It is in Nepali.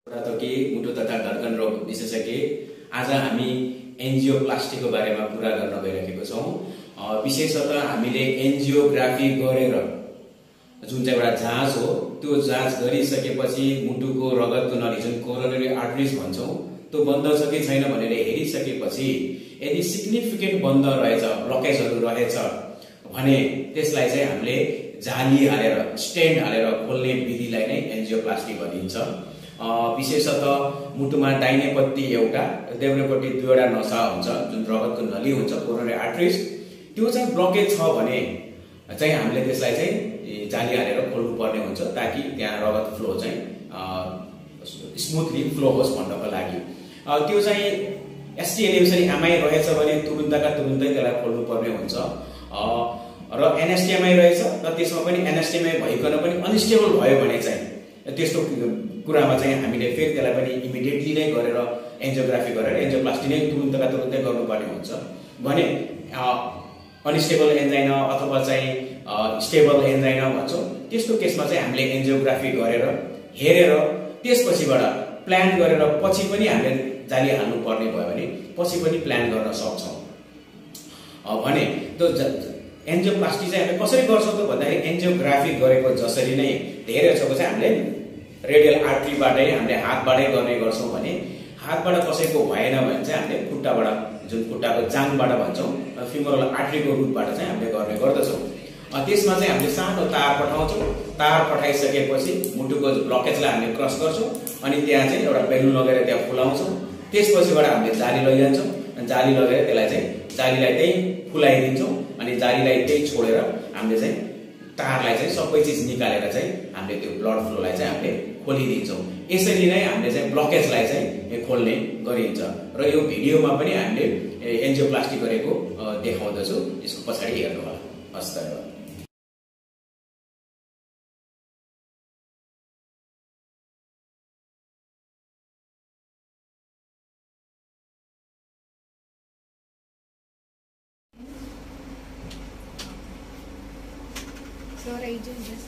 कि मुटु तथा धड्कन रोग विशेषज्ञ आज हामी एन्जियोप्लास्टीको बारेमा कुरा गर्न गइरहेको छौं। विशेषतः हामीले एन्जियोग्राफी गरेर जुन चाहिँ एउटा जाँच हो त्यो जाँच गरिसकेपछि मुटुको रगतको नली जुन कोरोनरी आर्टरिज भन्छौं त्यो बन्द छ कि छैन भनेर हेरिसकेपछि यदि सिग्निफिकेन्ट बन्द रहेछ, ब्लकेजहरु रहेछ भने त्यसलाई चाहिँ हामीले जाली हालेर स्टेन्ट हालेर खोल्ने विधिलाई नै एन्जियोप्लास्टी भनिन्छ। विशेषतः मुटुमा दाहिनेपट्टि एउटा देब्रेपट्टि दुईवटा नसा हुन्छ जुन रगतको नली हुन्छ कोरोनरी आर्टरिज, त्यो चाहिँ ब्लकेज छ भने चाहिँ हामीले त्यसलाई चाहिँ जाली हालेर खोल्नु पर्ने हुन्छ ताकि त्यहाँ रगत फ्लो चाहिँ स्मुथली फ्लो होस् भन्नको लागि। त्यो चाहिँ एसटी एलिभेसन एमआई रहेछ भने तुरुन्तका तुरुन्तै त्यसलाई खोल्नु पर्ने हुन्छ र एनएसटीएमआई रहेछ र त्यसमा पनि एनएसटीएमआई भइकन पनि अनस्टेबल भयो भने चाहिँ त्यस्तो कुरामा चाहिँ हामीले फेरि त्यसलाई पनि इमिडिएटली नै गरेर एन्जियोग्राफी गरेर एन्जियोप्लास्टी नै तुरुन्तका तुरुन्तै गर्नुपर्ने हुन्छ भने अनस्टेबल एन्जाइना अथवा चाहिँ स्टेबल एन्जाइना भन्छौं त्यस्तो केसमा चाहिँ हामीले एन्जियोग्राफी गरेर हेरेर त्यसपछिबाट प्लान गरेर पछि पनि हामीले जाली हाल्नु पर्ने भयो भने पछि पनि प्लान गर्न सक्छौं। भने त्यो एन्जियोप्लास्टी चाहिँ हामीले कसरी गर्छौं त भन्दाखेरि एन्जियोग्राफी गरेको जसरी नै धेरै जसो चाहिँ हामीले रेडियल आर्टरीबाटै हामीले हातबाटै गर्ने गर्छौं भने हातबाट कसैको भएन भने चाहिँ हामीले खुट्टाबाट जुन खुट्टाको जाङबाट भन्छौं फिमोरल आर्टरीको रुटबाट चाहिँ हामीले गर्ने गर्दछौं। त्यसमा चाहिँ हामीले सानो तार पठाउँछौं, तार पठाइसकेपछि मुटुको ब्लकेजलाई हामीले क्रस गर्छौं अनि त्यहाँ चाहिँ एउटा बेलुन लगेर त्यहाँ फुलाउँछौं। त्यसपछिबाट हामीले जाली लैजान्छौं, जाली लगेर त्यसलाई चाहिँ जालीलाई त्यही फुलाइदिन्छौं अनि जालीलाई त्यही छोडेर हामीले चाहिँ तारलाई चाहिँ सबै चीज निकालेर चाहिँ हामीले त्यो ब्लड फ्लोलाई चाहिँ हामीले खोलिदिन्छौं। यसरी नै हामीले चाहिँ ब्लकेजलाई चाहिँ खोल्ने गरिन्छ र यो भिडियोमा पनि हामीले एन्जियोप्लास्टी गरेको देखाउँदछु, यसको पछाडी हेर्नु होला। हस् त। Sir, agent just